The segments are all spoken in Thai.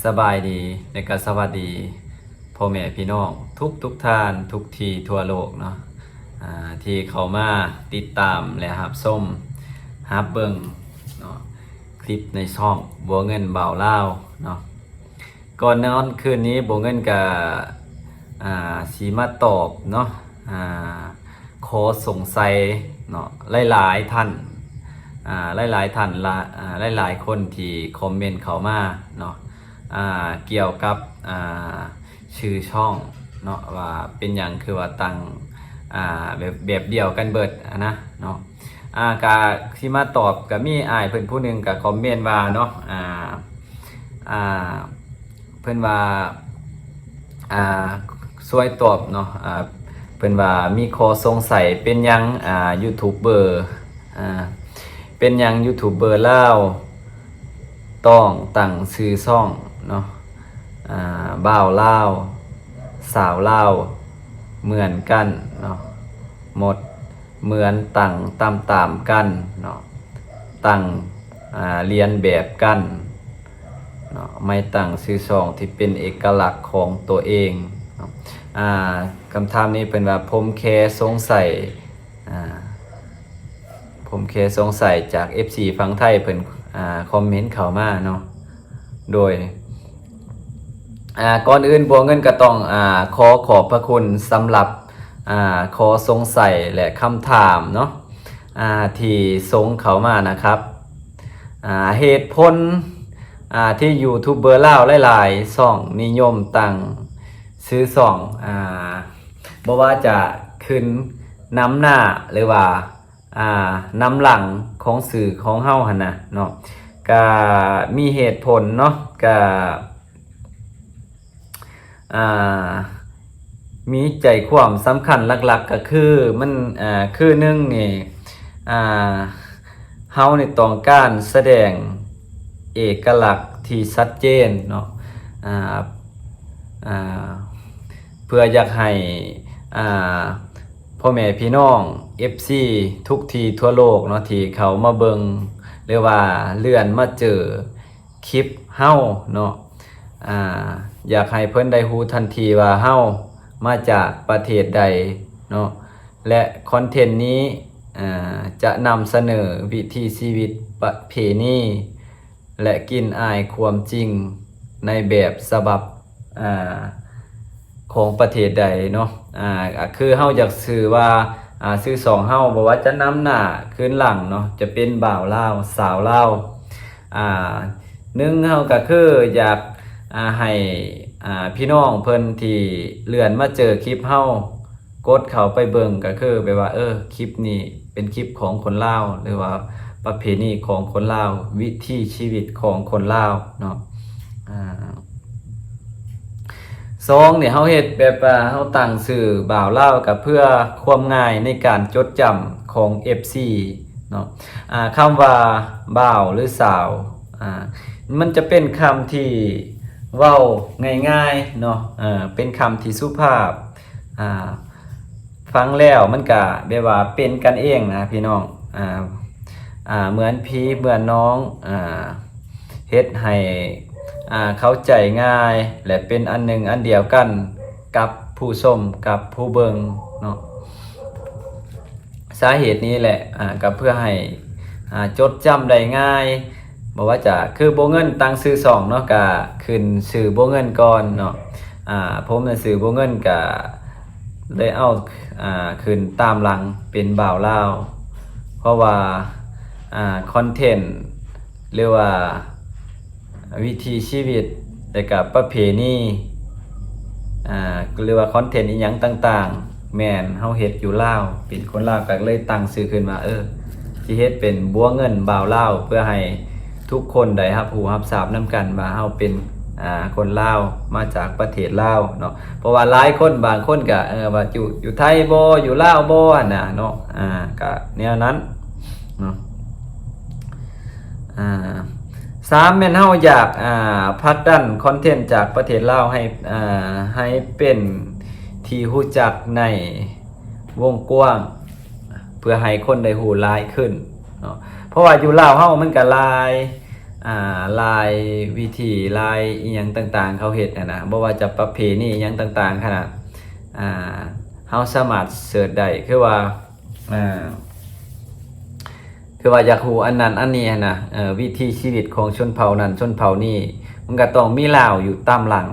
สบายดีและก็สวัสดีพ่อแม่พี่น้องทุกท่านทุกที่ทั่วโลกเนาะที่เขามาติดตามและรับชมรับเบิ่งเนาะคลิปในช่องบัวเงินบ่าวลาวเนาะก่อนนอนคืนนี้บัวเงินกับสีมาตอบเนาะขอสงสัยเนาะหลายๆท่านหลายๆท่านหลายๆคนที่คอมเมนต์เข้ามาเนาะเกี่ยวกับชื่อช่องเนาะว่าเป็นอย่างคือว่าตั้งแบบเดียวกันเบิดนะเนาะกะที่มาตอบก็มีเพิ่นผู้หนึงก็คอมเมนต์ว่าเนาะเพิ่นว่าช่วยตอบเนาะเพิ่นว่ามีข้อสงสัยเป็นหยังยูทูบเบอร์เป็นหยังยูทูบเบอร์ลาวต้องตั้งชื่อช่องเนาะบ่าวลาวสาวลาวเหมือนกันเนาะหมดเหมือนตั้งตามกันเนาะตั้งเรียนแบบกันเนาะไม่ตั้งชื่อช่องที่เป็นเอกลักษณ์ของตัวเองเนาะคำถามนี้เป็นว่าผมแค่สงสัยจาก FC ฝั่งไทยเพิ่นคอมเมนต์เข้ามาเนาะโดยก่อนอื่นบัวเงินก็ต้องขอบพระคุณสำหรับขอสงสัยและคำถามเนาะที่ส่งเข้ามานะครับเหตุผลที่ยูทูบเบอร์ลาวหลายๆช่องนิยมตั้งซื้อช่องบ่ว่าจะขึ้นน้ำหน้าหรือว่าน้ำหลังของสื่อของเฮาหั่นน่ะเนาะก็มีเหตุผลเนาะก็มีใจความสำคัญหลักๆก็คือมันคือหนึ่งนี่เฮานี่ต้องการแสดงเอกลักษณ์ที่ชัดเจนเนาะเพื่ออยากให้พ่อแม่พี่น้อง FC ทุกที่ทั่วโลกเนาะที่เขามาเบิงหรือว่าเลื่อนมาเจอคลิปเฮาเนาะอยากให้เพิ่นได้รู้ทันทีว่าเฮามาจากประเทศใดเนาะและคอนเทนต์นี้จะนำเสนอวิถีชีวิตประเพณีและกินอายความจริงในแบบฉบับของประเทศใดเนาะคือเฮาอยากสื่อว่าสื่อสองเฮาบ่ว่าจะนำหน้าคืนหลังเนาะจะเป็นบ่าวลาวสาวลาวหนึ่งเฮาก็คืออยากให้พี่น้องเพิ่นที่เลื่อนมาเจอคลิปเฮากดเข้าไปเบิ่งก็คือแบบว่าคลิปนี้เป็นคลิปของคนลาวหรือว่าประเพณีของคนลาววิถีชีวิตของคนลาวเนาะสองเนี่ยเฮาเฮ็ดแบบเฮาตั้งชื่อบ่าวลาวก็เพื่อความง่ายในการจดจำของ FC เนาะคำว่าบ่าวหรือสาวมันจะเป็นคำที่เว้าง่ายๆเนาะเป็นคำที่สุภาพฟังแล้วมันก็แบบว่าเป็นกันเองนะพี่น้องเหมือนพี่เหมือนน้องเฮ็ดให้เข้าใจง่ายและเป็นอันหนึ่งอันเดียวกันกับผู้ชมกับผู้เบิ่งเนาะสาเหตุนี้แหละก็เพื่อให้จดจำได้ง่ายบอกว่าจะคือโบเงินตั้งซื้อ2เนาะก็ขึ้นซื้อโบเงินก่อนเนาะผมน่ะซื้อโบเงินก็ได้เอาขึ้นตามหลังเป็นบ่าวลาวเพราะว่าคอนเทนต์หรือว่าวิถีชีวิตและกับประเพณีหรือว่าคอนเทนต์อีหยังต่างๆแม่นเฮาเฮ็ดอยู่ลาวเป็นคนลาวก็เลยตั้งชื่อขึ้นมาสิเฮ็ดเป็นบัวเงินบ่าวลาวเพื่อให้ทุกคนได้รับรู้รับทราบนำกันว่าเฮาเป็นคนลาวมาจากประเทศลาวเนาะเพราะว่าหลายคนบางคนก็ว่าอยู่ไทยบ่อยู่ลาวบ่น่ะเนาะก็แนวนั้นเนาะ3แม่นเฮาอยากผลักดันคอนเทนต์จากประเทศลาวให้เป็นที่รู้จักในวงกว้างเพื่อให้คนได้รู้หลายขึ้นเนาะเพราะว่าอยู่ลาวเฮามันก็หลาย ลายวิธีลายอีหยังต่างๆเขาเฮ็ดนะบ่ว่าจะประเพณีอีหยังต่างๆขนาดอ่าเฮาสามารถเสิร์ชได้คือว่าอ่าอยากรู้อันนั้นอันนี้นะวิถีชีวิตของชนเผ่านั้นชนเผ่านี้มันก็ต้องมีลาวอยู่ตามหลัง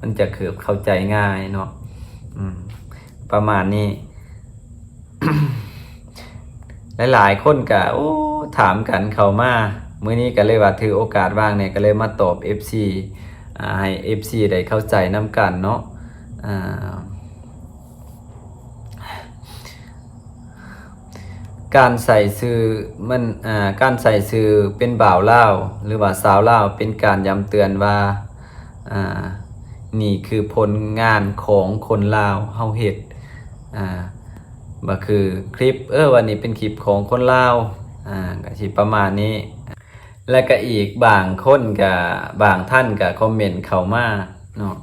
มันจะคือเข้าใจง่ายเนาะประมาณนี้ หลายๆคนก็โอ้ถามกันเข้ามามื้อนี้ก็เลยว่าถือโอกาสว่างเนี่ยก็เลยมาตอบ FC ให้ FC ได้เข้าใจนำกันเนาะการใส่ชื่อมันการใส่ชื่อเป็นบ่าวลาวหรือว่าสาวลาวเป็นการย้ำเตือนว่านี่คือผลงานของคนลาวเฮาเฮ็ดบ่คือคลิปวันนี้เป็นคลิปของคนลาวก็สิประมาณนี้และก็อีกบางคนก็บางท่านก็คอมเมนต์เข้ามาเนาะ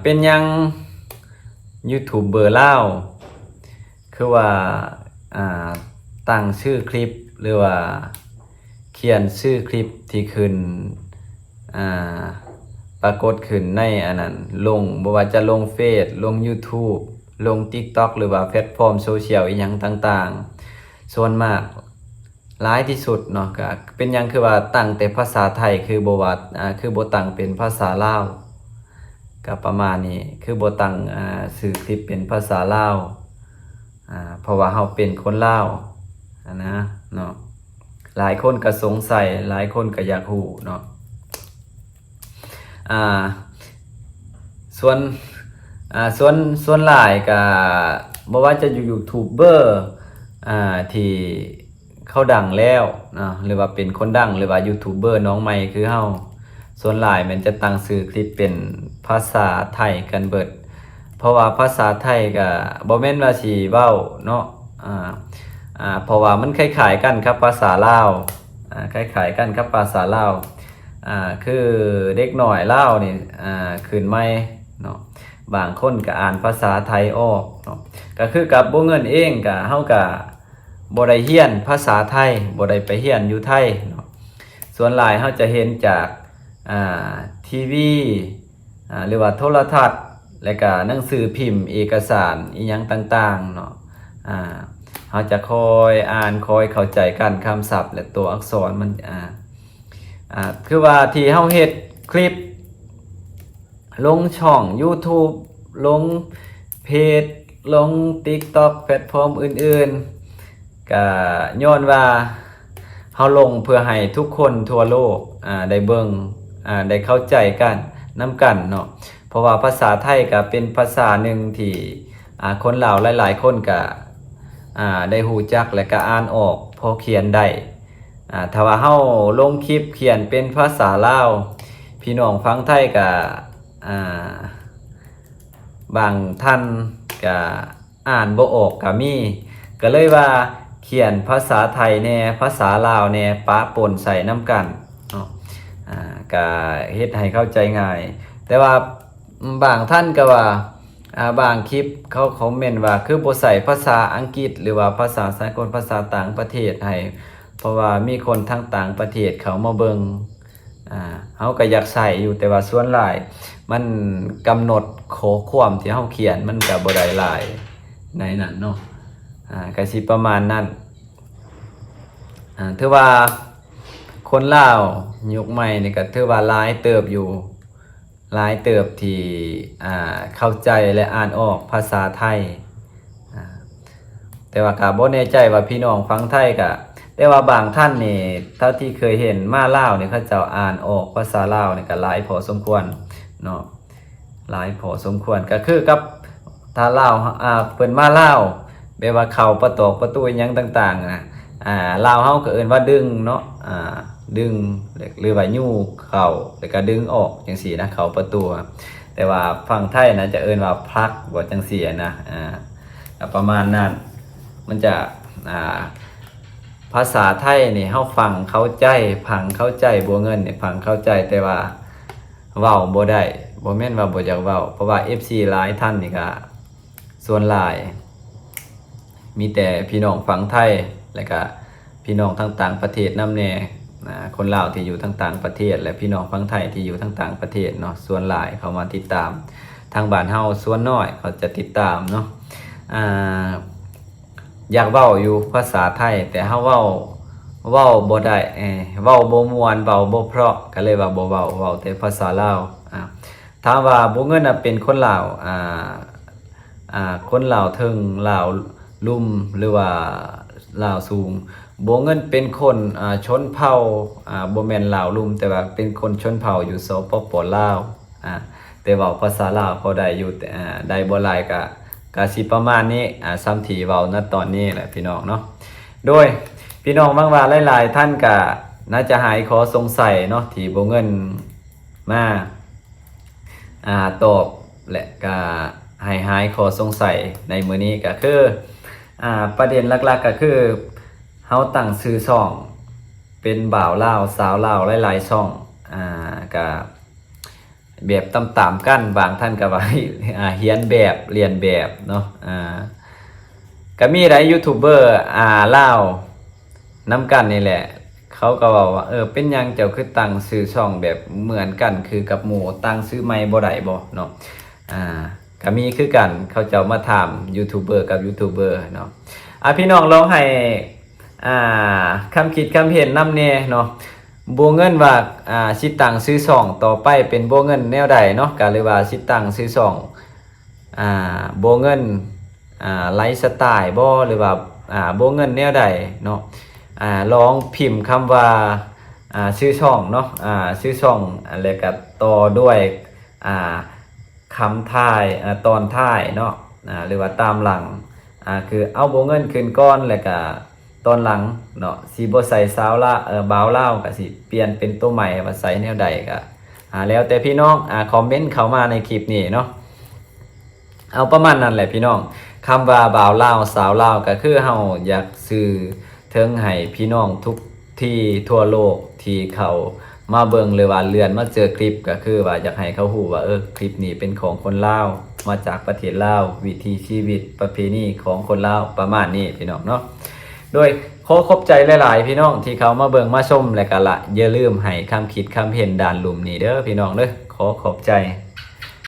เป็นยังยูทูบเบอร์ลาวคือว่าตั้งชื่อคลิปหรือว่าเขียนชื่อคลิปที่ขึ้นปรากฏขึ้นในอันนั้นลงบ่ว่าจะลงเฟซลง YouTube ลง TikTok หรือว่าแพลตฟอร์มโซเชียลอีหยังต่างๆส่วนมากหลายที่สุดเนาะก็เป็นหยังคือว่าตั้งแต่ภาษาไทยคือบ่ว่าคือบ่ตั้งเป็นภาษาลาวก็ประมาณนี้คือบ่ตั้งชื่อคลิปเป็นภาษาลาวเพราะว่าเฮาเป็นคนลาวนะเนาะหลายคนก็สงสัยหลายคนก็อยากรู้เนาะส่วนหลายก็บ่ว่าจะอยู่ยูทูบเบอร์ที่เขาดังแล้วเนาะหรือว่าเป็นคนดังหรือว่ายูทูบเบอร์น้องใหม่คือเฮาส่วนหลายมันจะตั้งชื่อคลิปเป็นภาษาไทยกันเบิดเพราะว่าภาษาไทยก็บ่แม่นว่าสิเว้าเนาะเพราะว่ามันคล้ายๆกันครับภาษาลาวคล้ายๆกันครับภาษาลาวคือเด็กหน่อยลาวนี่ขึ้นใหม่เนาะบางคนก็อ่านภาษาไทยออกเนาะก็คือกับบ่เงินเองก็เฮาก็บ่ได้เรียนภาษาไทยบ่ได้ไปเรียนอยู่ไทยเนาะส่วนหลายเฮาจะเห็นจากทีวีหรือว่าโทรทัศน์และก็หนังสือพิมพ์เอกสารอีหยังต่างๆเนาะเฮาจะคอยอ่านคอยเข้าใจกันคำศัพท์และตัวอักษรมันคือว่าที่เฮาเฮ็ดคลิปลงช่อง YouTube ลงเพจลง TikTok แพลตฟอร์มอื่นๆก็ย้อนว่าเฮาลงเพื่อให้ทุกคนทั่วโลกได้เบิ่งได้เข้าใจกันนำกันเนาะเพราะว่าภาษาไทยก็เป็นภาษาหนึ่งที่คนลาวหลายๆคนก็ได้ฮู้จักและก็อ่านออกพอเขียนได้ถ้าว่าเฮาลงคลิปเขียนเป็นภาษาลาวพี่น้องฟังไทยก็บางท่านก็อ่านบ่ออกก็มีก็เลยว่าเขียนภาษาไทยแน่ภาษาลาวแน่ปะปนใส่น้ำกันเนาะก็เฮ็ดให้เข้าใจง่ายแต่ว่าบางท่านก็ว่าบางคลิปเขาคอมเมนต์ว่าคือบ่ใส่ภาษาอังกฤษหรือว่าภาษาสากลภาษาต่างประเทศให้เพราะว่ามีคนทั้งต่างประเทศเขามาเบิ่งเฮาก็อยากใส่อยู่แต่ว่าส่วนหลายมันกำหนดข้อความที่เฮาเขียนมันก็บ่ได้หลายในนั้นเนาะก็สิประมาณนั้นถือว่าคนลาวยุคใหม่นี่ก็ถือว่าหลายเติบอยู่หลายเติบที่เข้าใจและอ่านออกภาษาไทยแต่ว่าก็บ่แน่ใจว่าพี่น้องฟังไทยก็แต่ว่าบางท่านนี่เท่าที่เคยเห็นมาลาวนี่เขาเจ้าอ่านออกภาษาลาวนี่ก็หลายพอสมควรเนาะหลายพอสมควรก็คือกับถ้าลาวเพิ่นมาลาวแบบว่าเข้าประตูอิหยังต่างๆลาวเฮาก็เอิ้นว่าดึงเนาะดึงหรือว่ายู่เข้าแล้วก็ดึงออกจังซี่นะเข้าประตูแต่ว่าฝั่งไทยนะจะเอิ้นว่าพลักบ่จังซี่นะประมาณนั้นมันจะภาษาไทยนี่เฮาฟังเข้าใจพังเข้าใจบัวเงินนี่ฟังเข้าใจแต่ว่าเว้าบ่ได้บ่แม่นว่าบ่อยากเว้าเพราะว่า FC หลายท่านนี่ก็ส่วนหลายมีแต่พี่น้องฟังไทยแล้วก็พี่น้องทางต่างประเทศนำแน่ คนลาวที่อยู่ทั้งต่างประเทศและพี่น้องฝั่งไทยที่อยู่ทั้งต่างประเทศเนาะส่วนหลายเขามาติดตามทางบ้านเฮาส่วนน้อยเขาจะติดตามเนาะอยากเว้าอยู่ภาษาไทยแต่เฮาเว้าบ่ได้เว้าบ่ม่วนเว้าบ่เพราะก็เลยว่าบ่เว้าแต่ภาษาลาวถามว่าบ่เงินเป็นคนลาวคนลาวเทิงลาวลุ่มหรือว่าลาวสูงบ่เงินเป็นคนชนเผ่าบ่แม่นลาวลุ่มแต่ว่าเป็นคนชนเผ่าอยู่สปป.ลาวแต่เว้าภาษาลาวพอได้อยู่แต่ได้บ่หลายก็สิประมาณนี้ซ้ำที่เว้าณตอนนี้แหละพี่น้องเนาะโดยพี่น้องบางว่าหลายๆท่านก็น่าจะหายขอสงสัยเนาะที่บ่เงินมาตอบและก็ให้หายขอสงสัยในมื้อนี้ก็คือประเด็นหลักๆก็คือเฮาตั้งชื่อช่องเป็นบ่าวลาวสาวลาวหลายๆช่องก็แบบตามๆกันบางท่านก็ว่าเรียนแบบเรียนแบบเนาะก็มีหลายยูทูบเบอร์ลาวนํกันนี่แหละเขาก็บอกว่าเป็นหยังเจ้าคือตั้งชื่อช่องแบบเหมือนกันคือกับหมู่ตั้งชื่อใหม่บ่ได้บ่เนาะก็มีคือกันเขาเจ้ามาถามยูทูบเบอร์กับยูทูบเบอร์เนาะพี่น้องลองให้คำคิดคำเห็นนำแน่เนาะบ่เงินว่าสิตั้งชื่อช่องต่อไปเป็นบ่เงินแนวใดเนาะก็หรือว่าสิตั้งชื่อช่องบ่เงินไลฟ์สไตล์บ่หรือว่าบ่เงินแนวใดเนาะลองพิมพ์คำว่าชื่อช่องเนาะชื่อช่องแล้วก็ต่อด้วยคำท้ายตอนท้ายเนาะหรือว่าตามหลังคือเอาบ่เงินขึ้นก่อนแล้วก็ตอนหลังเนาะสิบ่ใส่สาวละบ่าวลาวก็สิเปลี่ยนเป็นตัวใหม่ว่าใส่แนวใดก็แล้วแต่พี่น้องคอมเมนต์เข้ามาในคลิปนี้เนาะเอาประมาณนั้นแหละพี่น้องคำว่าบ่าวลาวสาวลาวก็คือเฮาอยากสื่อถึงให้พี่น้องทุกที่ทั่วโลกที่เขามาเบิ่งหรือว่าเลื่อนมาเจอคลิปก็คือว่าอยากให้เขาฮู้ว่าคลิปนี้เป็นของคนลาวมาจากประเทศลาววิถีชีวิตประเพณีของคนลาวประมาณนี้พี่น้องเนาะโดยขอขอบใจหลายๆพี่น้องที่เขามาเบิ่งมาชมและก็ละอย่าลืมให้คำคิดคำเห็นด้านลุ่มนี้เด้อพี่น้องเด้อขอขอบใจ